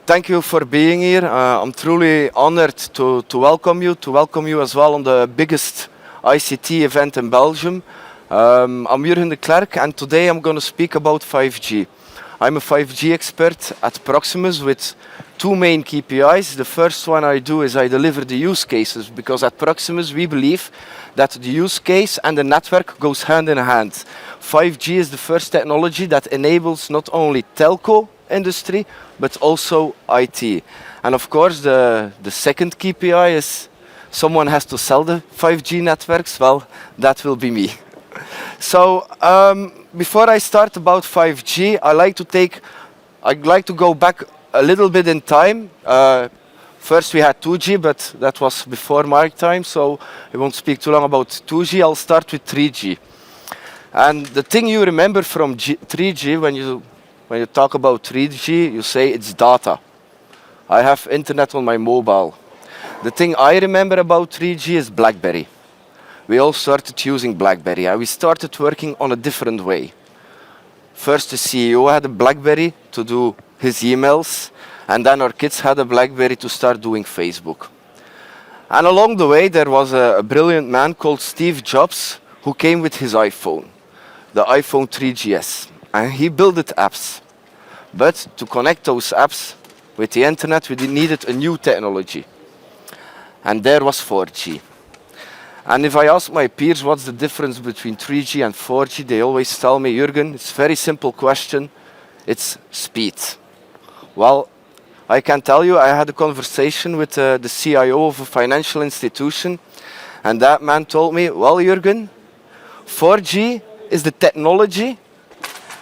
Thank you for being here. I'm truly honored to welcome you as well on the biggest ICT event in Belgium. I'm Jurgen de Klerck, and today I'm going to speak about 5G. I'm a 5G expert at Proximus with two main KPIs. The first one I do is I deliver the use cases, because at Proximus we believe that the use case and the network goes hand in hand. 5G is the first technology that enables not only telco industry, but also IT. And of course, the second KPI is someone has to sell the 5G networks. Well, that will be me. So before I start about 5G, I'd like to go back a little bit in time. First we had 2G, but that was before my time, so I won't speak too long about 2G. I'll start with 3G. And the thing you remember from 3G, when you talk about 3G, you say it's data. I have internet on my mobile. The thing I remember about 3G is BlackBerry. We all started using BlackBerry, and we started working on a different way. First, the CEO had a BlackBerry to do his emails, and then our kids had a BlackBerry to start doing Facebook. And along the way, there was a brilliant man called Steve Jobs who came with his iPhone, the iPhone 3GS, and he built apps. But to connect those apps with the internet, we needed a new technology. And there was 4G. And if I ask my peers what's the difference between 3G and 4G, they always tell me, Jurgen, it's a very simple question. It's speed. Well, I can tell you, I had a conversation with the CIO of a financial institution, and that man told me, well, Jurgen, 4G is the technology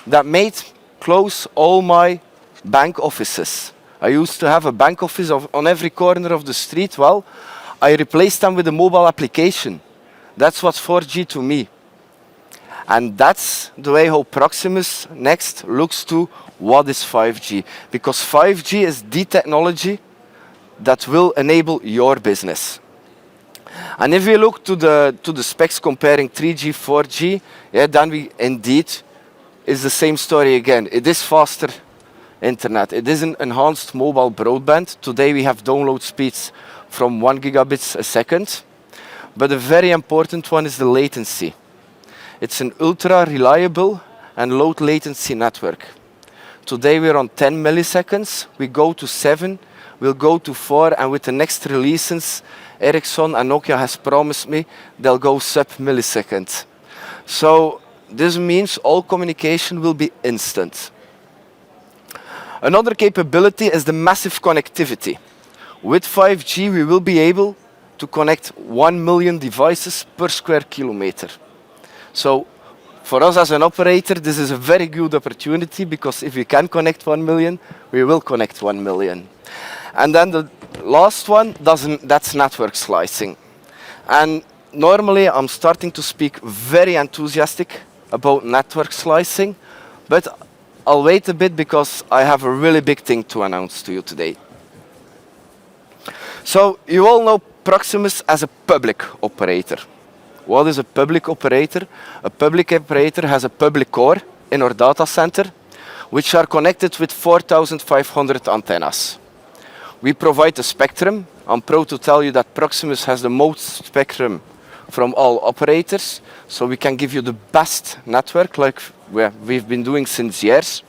that made close all my bank offices. I used to have a bank office on every corner of the street. Well, I replaced them with a mobile application. That's what's 4G to me. And that's the way how Proximus next looks to what is 5G. Because 5G is the technology that will enable your business. And if we look to the specs comparing 3G, 4G, then we indeed is the same story again. It is faster internet. It is an enhanced mobile broadband. Today we have download speeds from 1 gigabits a second. But a very important one is the latency. It's an ultra reliable and low latency network. Today we're on 10 milliseconds. We go to 7, we'll go to 4, and with the next releases, Ericsson and Nokia has promised me they'll go sub-millisecond. So this means all communication will be instant. Another capability is the massive connectivity. With 5G, we will be able to connect 1 million devices per square kilometer. So for us as an operator, this is a very good opportunity, because if we can connect 1 million, we will connect 1 million. And then the last one, that's network slicing. And normally I'm starting to speak very enthusiastic about network slicing, but I'll wait a bit because I have a really big thing to announce to you today. So you all know Proximus as a public operator. What is a public operator? A public operator has a public core in our data center, which are connected with 4,500 antennas. We provide the spectrum. I'm proud to tell you that Proximus has the most spectrum from all operators, so we can give you the best network like we've been doing since years.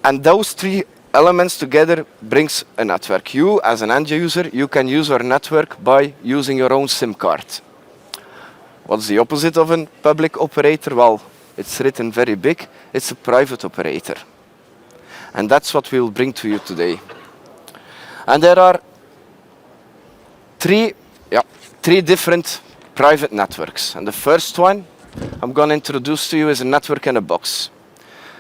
And those three elements together brings a network. You, as an end user, you can use our network by using your own SIM card. What's the opposite of a public operator? Well, it's written very big. It's a private operator. And that's what we'll bring to you today. And there are three different private networks. And the first one I'm going to introduce to you is a network in a box.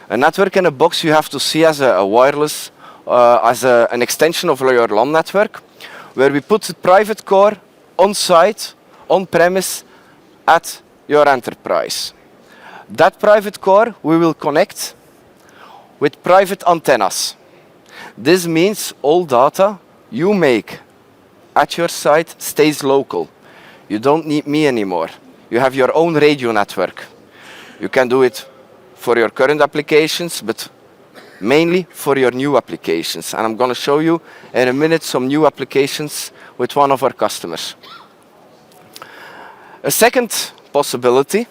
A network in a box you have to see as a wireless, as an extension of your LAN network, where we put the private core on site, on premise, at your enterprise. That private core we will connect with private antennas. This means all data you make at your site stays local. You don't need me anymore. You have your own radio network. You can do it for your current applications, but mainly for your new applications. And I'm going to show you in a minute some new applications with one of our customers. A second possibility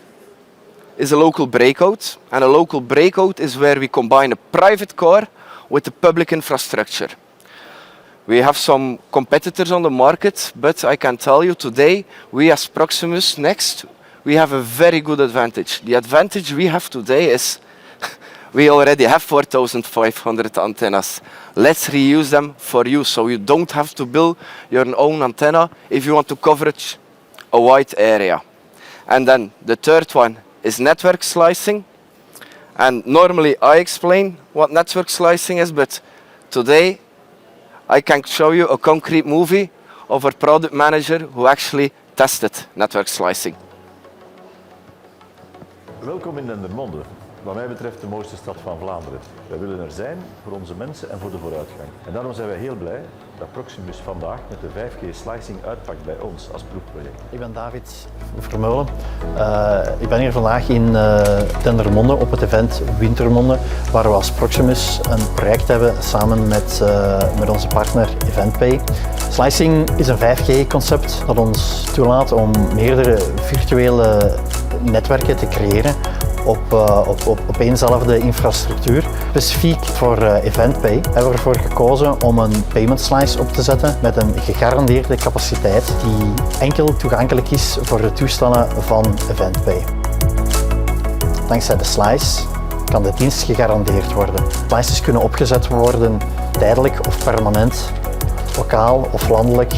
is a local breakout. And a local breakout is where we combine a private core with the public infrastructure. We have some competitors on the market, but I can tell you today, we as Proximus Next, we have a very good advantage. The advantage we have today is we already have 4,500 antennas. Let's reuse them for you, so you don't have to build your own antenna if you want to cover a wide area. And then the third one is network slicing. And normally I explain what network slicing is, but today I can show you a concrete movie of a product manager who actually tested network slicing. Welkom in Dendermonde. Wat mij betreft de mooiste stad van Vlaanderen. Wij willen er zijn voor onze mensen en voor de vooruitgang. En daarom zijn wij heel blij dat Proximus vandaag met de 5G slicing uitpakt bij ons als proefproject. Ik ben David Vermeulen. Ik ben hier vandaag in Dendermonde op het event Wintermonde, waar we als Proximus een project hebben samen met onze partner EventPay. Slicing is een 5G-concept dat ons toelaat om meerdere virtuele netwerken te creëren op éénzelfde infrastructuur. Specifiek voor EventPay hebben we ervoor gekozen om een payment slice op te zetten met een gegarandeerde capaciteit die enkel toegankelijk is voor de toestellen van EventPay. Dankzij de slice kan de dienst gegarandeerd worden. Slices kunnen opgezet worden tijdelijk of permanent, lokaal of landelijk,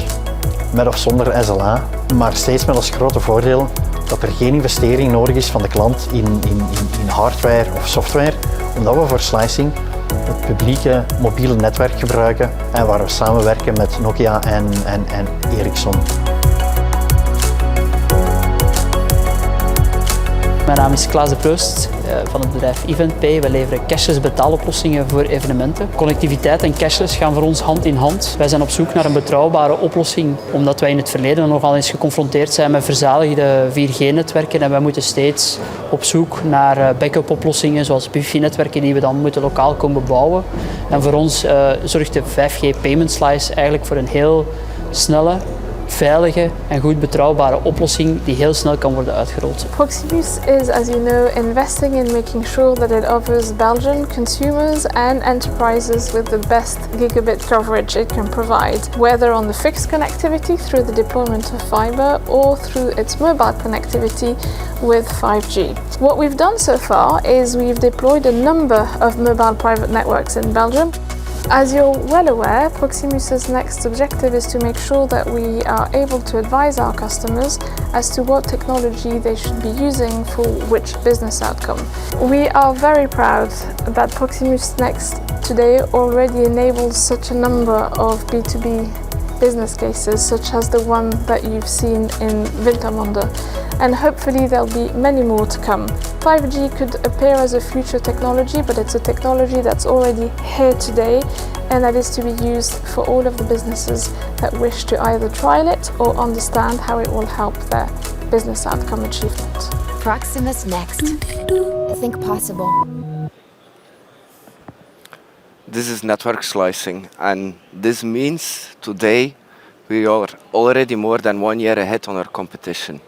met of zonder SLA, maar steeds met als grote voordeel dat er geen investering nodig is van de klant in hardware of software, omdat we voor slicing het publieke mobiele netwerk gebruiken en waar we samenwerken met Nokia en Ericsson. Mijn naam is Klaas de Proost van het bedrijf EventPay. We leveren cashless betaaloplossingen voor evenementen. Connectiviteit en cashless gaan voor ons hand in hand. Wij zijn op zoek naar een betrouwbare oplossing, omdat wij in het verleden nogal eens geconfronteerd zijn met verzadigde 4G-netwerken en wij moeten steeds op zoek naar backup-oplossingen zoals wifi-netwerken die we dan moeten lokaal komen bouwen. En voor ons zorgt de 5G Payment Slice eigenlijk voor een heel snelle, veilige en goed betrouwbare oplossing die heel snel kan worden uitgerold. Proximus is, as you know, investing in making sure that it offers Belgian consumers and enterprises with the best gigabit coverage it can provide, whether on the fixed connectivity through the deployment of fiber or through its mobile connectivity with 5G. What we've done so far is we've deployed a number of mobile private networks in Belgium. As you're well aware, Proximus's next objective is to make sure that we are able to advise our customers as to what technology they should be using for which business outcome. We are very proud that Proximus Next today already enables such a number of B2B business cases, such as the one that you've seen in Wintermonde, and hopefully there'll be many more to come. 5G could appear as a future technology, but it's a technology that's already here today, and that is to be used for all of the businesses that wish to either trial it or understand how it will help their business outcome achievement. Proximus Next. Think possible. This is network slicing, and this means today we are already more than 1 year ahead on our competition.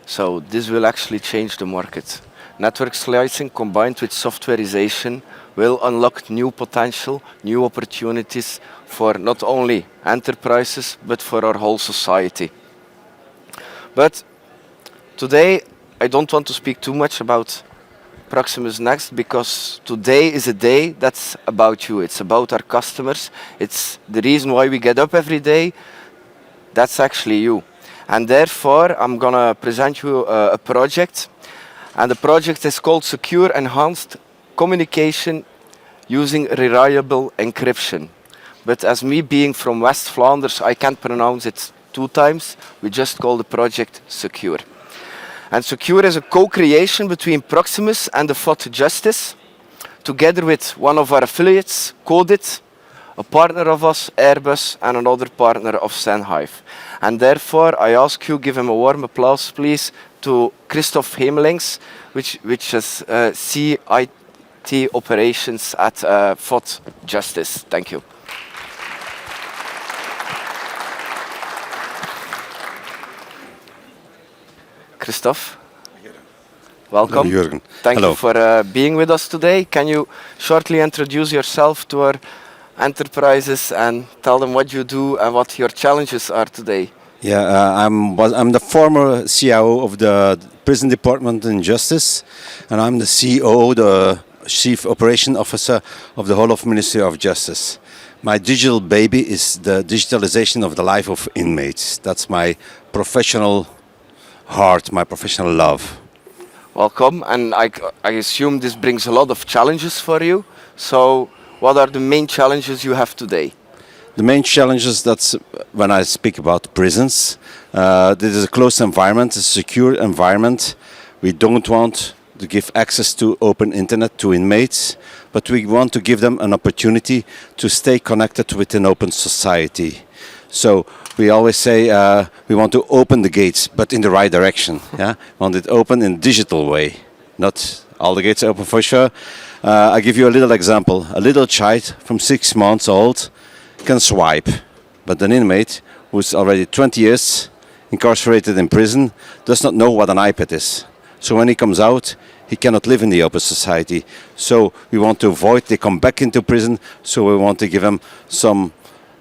So this will actually change the market. Network slicing combined with softwarization will unlock new potential, new opportunities for not only enterprises but for our whole society. But today I don't want to speak too much about Proximus Next, because today is a day that's about you. It's about our customers. It's the reason why we get up every day. That's actually you. And therefore, I'm gonna present you a project. And the project is called Secure Enhanced Communication Using Reliable Encryption. But as me being from West Flanders, I can't pronounce it 2 times. We just call the project Secure. And Secure is a co-creation between Proximus and the FOD Justice, together with one of our affiliates, Codit, a partner of us, Airbus, and another partner of Sennheiser. And therefore, I ask you, give him a warm applause, please, to Christoph Hemelings, which is IT operations at FOD Justice. Thank you. Christophe, welcome. Hello, Jurgen. Thank Hello. you for being with us today. Can you shortly introduce yourself to our enterprises and tell them what you do and what your challenges are today? Yeah, I'm the former CIO of the Prison Department in Justice, and I'm the COO, the Chief Operation Officer of the whole of Ministry of Justice. My digital baby is the digitalization of the life of inmates. That's my professional heart, my professional love. Welcome, and I assume this brings a lot of challenges for you. So, what are the main challenges you have today? The main challenges, that's when I speak about prisons. This is a closed environment, a secure environment. We don't want to give access to open internet to inmates, but we want to give them an opportunity to stay connected with an open society. So we always say we want to open the gates, but in the right direction. Yeah, we want it open in a digital way, not all the gates open for sure. I give you a little example. A little child from 6 months old can swipe, but an inmate who's already 20 years incarcerated in prison does not know what an iPad is. So when he comes out, he cannot live in the open society. So we want to avoid they come back into prison. So we want to give them some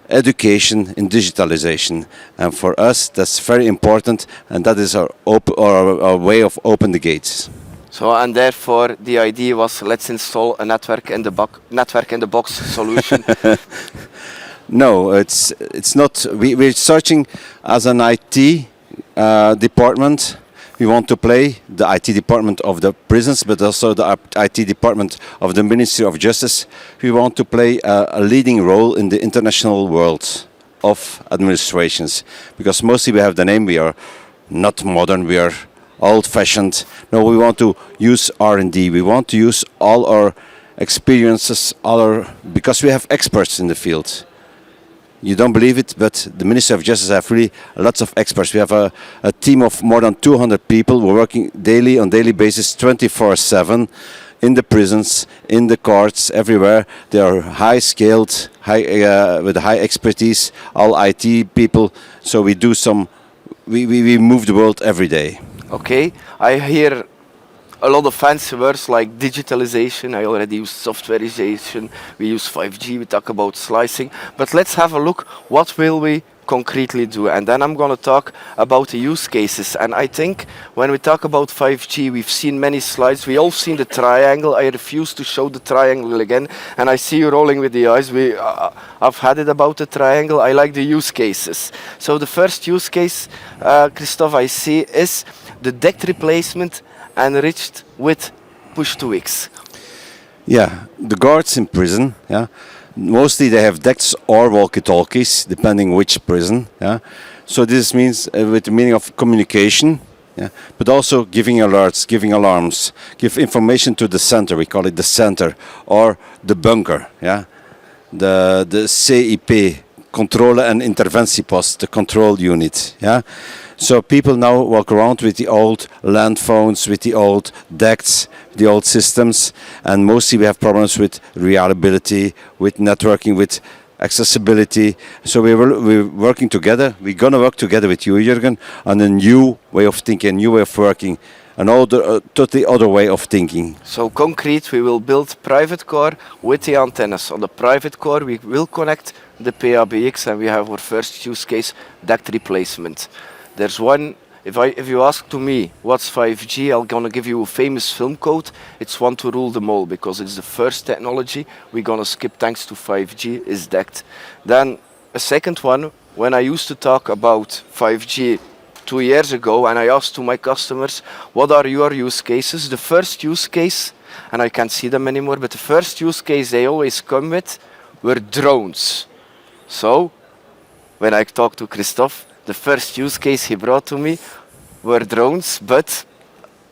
education in digitalization, and for us that's very important, and that is our way of open the gates. So, and therefore the idea was, let's install a network in the box solution. No, it's not. We're searching as an IT department. We want to play the IT department of the prisons, but also the IT department of the Ministry of Justice. We want to play a leading role in the international world of administrations, because mostly we have the name, we are not modern, we are old-fashioned. No, we want to use R&D. We want to use all our experiences, because we have experts in the field. You don't believe it, but the Ministry of Justice have really lots of experts. We have a team of more than 200 people. We're working on daily basis, 24/7, in the prisons, in the courts, everywhere. They are high-skilled, with high expertise, all IT people. So we move the world every day. Okay, I hear a lot of fancy words like digitalization. I already used softwareization. We use 5G. We talk about slicing. But let's have a look. What will we concretely do? And then I'm going to talk about the use cases. And I think when we talk about 5G, we've seen many slides. We all seen the triangle. I refuse to show the triangle again. And I see you rolling with the eyes. I've had it about the triangle. I like the use cases. So the first use case, Christophe, I see is the DECT replacement enriched with push-to-X. Yeah, the guards in prison, yeah, mostly they have DECTs or walkie-talkies, depending which prison. Yeah, so this means with the meaning of communication, yeah, but also giving alerts, giving alarms, give information to the center. We call it the center or the bunker. Yeah, the CIP, Controle en Interventiepost, the control unit. Yeah. So people now walk around with the old land phones, with the old DECTs, the old systems, and mostly we have problems with reliability, with networking, with accessibility. So we're working together. We're going to work together with you, Jurgen, on a new way of thinking, a new way of working, an totally other way of thinking. So concrete, we will build private core with the antennas. On the private core, we will connect the PABX, and we have our first use case, DECT replacement. There's one, if you ask to me what's 5G, I'm gonna give you a famous film quote. It's one to rule them all, because it's the first technology we're gonna skip thanks to 5G is DECT. Then a second one, when I used to talk about 5G 2 years ago, and I asked to my customers, what are your use cases? The first use case, and I can't see them anymore, but the first use case they always come with were drones. So when I talked to Christophe, the first use case he brought to me were drones, but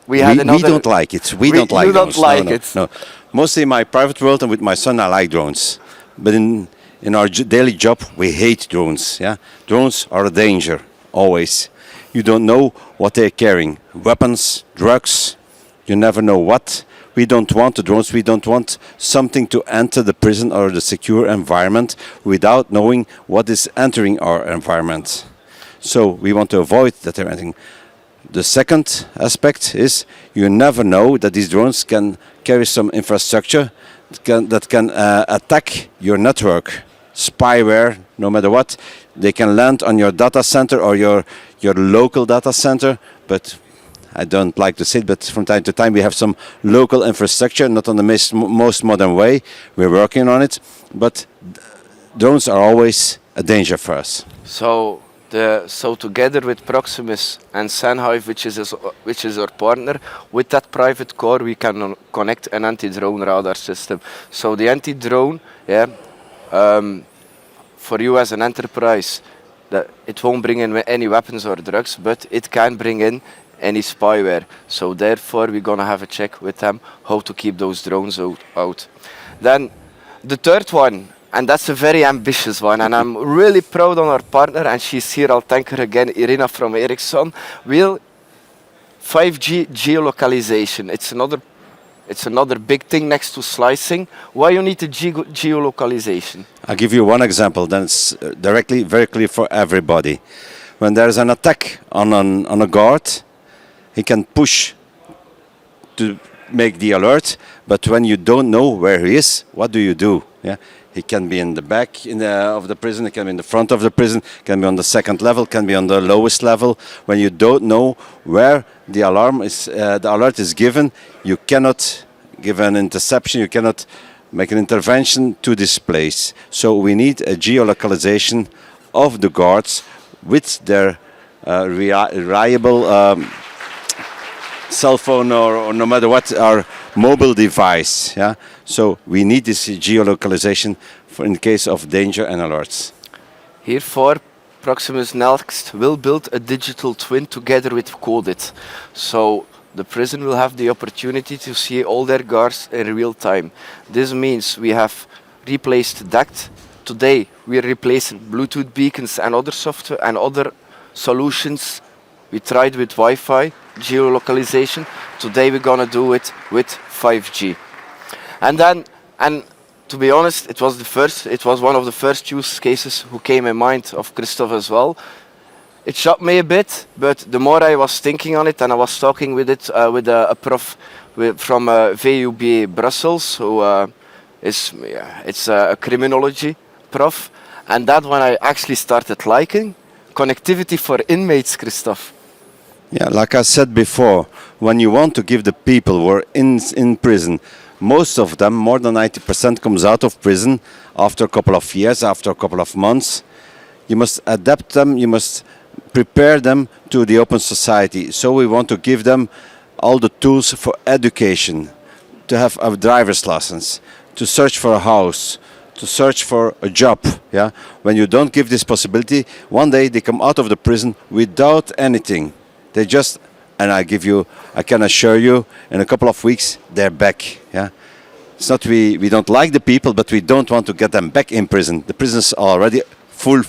we don't like it. We don't like drones. You don't like it. No. Mostly in my private world and with my son, I like drones. But in our daily job, we hate drones. Yeah, drones are a danger, always. You don't know what they're carrying. Weapons, drugs, you never know what. We don't want the drones. We don't want something to enter the prison or the secure environment without knowing what is entering our environment. So we want to avoid that they're entering. The second aspect is you never know that these drones can carry some infrastructure that can attack your network. Spyware, no matter what, they can land on your data center or your local data center, but I don't like to say it, but from time to time we have some local infrastructure, not on the most modern way. We're working on it, but drones are always a danger for us. So together with Proximus and Sennheiser, which is our partner, with that private core we can connect an anti-drone radar system. So the anti-drone, for you as an enterprise, that it won't bring in any weapons or drugs, but it can bring in any spyware. So therefore we're gonna have a check with them how to keep those drones out. Then the third one, and that's a very ambitious one, and I'm really proud on our partner, and she's here, I'll thank her again, Irina from Ericsson. 5G geolocalization. It's another big thing next to slicing. Why you need the geolocalization? I'll give you one example, then it's directly very clear for everybody. When there's an attack on a guard, he can push to make the alert, but when you don't know where he is, what do you do? Yeah, he can be in the back of the prison, he can be in the front of the prison, can be on the second level, can be on the lowest level. When you don't know where the alert is given, you cannot give an interception, you cannot make an intervention to this place. So we need a geolocalization of the guards with their reliable cell phone or no matter what, our mobile device. Yeah, so we need this geolocalization in case of danger and alerts. Herefore, Proximus Next will build a digital twin together with Codit. So the prison will have the opportunity to see all their guards in real time. This means we have replaced DACT. Today we are replacing Bluetooth beacons and other software and other solutions. We tried with Wi-Fi geolocalization. Today we're gonna do it with 5G. And to be honest, it was one of the first use cases who came in mind of Christophe as well. It shocked me a bit, but the more I was thinking on it, and I was talking with it with a prof from VUB Brussels, who it's a criminology prof, and that one I actually started liking. Connectivity for inmates, Christophe. Yeah, like I said before, when you want to give the people who are in prison, most of them, more than 90%, comes out of prison after a couple of years, after a couple of months. You must adapt them, you must prepare them to the open society. So we want to give them all the tools for education, to have a driver's license, to search for a house, to search for a job. Yeah, when you don't give this possibility, one day they come out of the prison without anything. They just, and I can assure you, in a couple of weeks they're back. Yeah, it's not we don't like the people, but we don't want to get them back in prison. The prisons are already full.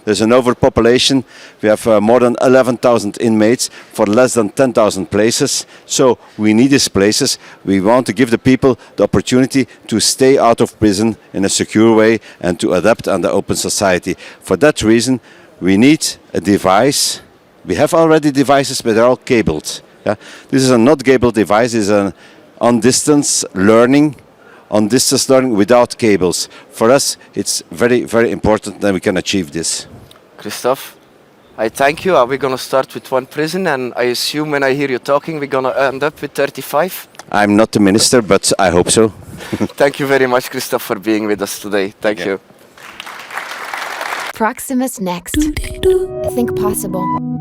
There's an overpopulation. We have more than 11,000 inmates for less than 10,000 places. So we need these places. We want to give the people the opportunity to stay out of prison in a secure way and to adapt on the open society. For that reason, we need a device. We have already devices, but they're all cabled. Yeah? This is a not cabled device. It's an on-distance learning without cables. For us, it's very, very important that we can achieve this. Christophe, I thank you. We're going to start with one prison, and I assume when I hear you talking, we're going to end up with 35? I'm not the minister, but I hope so. Thank you very much, Christophe, for being with us today. Thank you. Proximus Next. Think possible.